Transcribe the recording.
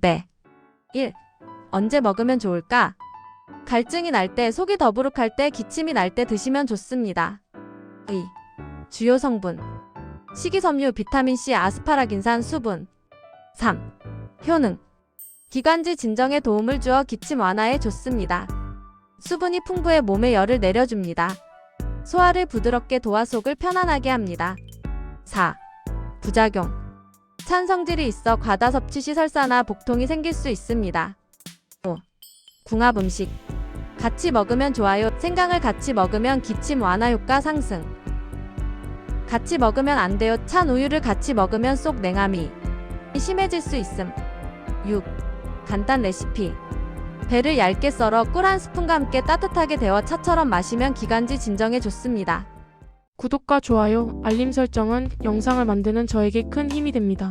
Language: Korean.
어때? 1. 언제 먹으면 좋을까? 갈증이 날 때, 속이 더부룩할 때, 기침이 날 때 드시면 좋습니다. 2. 주요 성분. 식이섬유, 비타민C, 아스파라긴산, 수분. 3. 효능. 기관지 진정에 도움을 주어 기침 완화에 좋습니다. 수분이 풍부해 몸에 열을 내려줍니다. 소화를 부드럽게 도와 속을 편안하게 합니다. 4. 부작용. 찬 성질이 있어 과다 섭취 시 설사나 복통이 생길 수 있습니다. 5. 궁합 음식. 같이 먹으면 좋아요. 생강을 같이 먹으면 기침 완화 효과 상승. 같이 먹으면 안 돼요. 찬 우유를 같이 먹으면 속 냉함이 심해질 수 있음. 6. 간단 레시피. 배를 얇게 썰어 꿀 한 스푼과 함께 따뜻하게 데워 차처럼 마시면 기관지 진정에 좋습니다. 구독과 좋아요, 알림 설정은 영상을 만드는 저에게 큰 힘이 됩니다.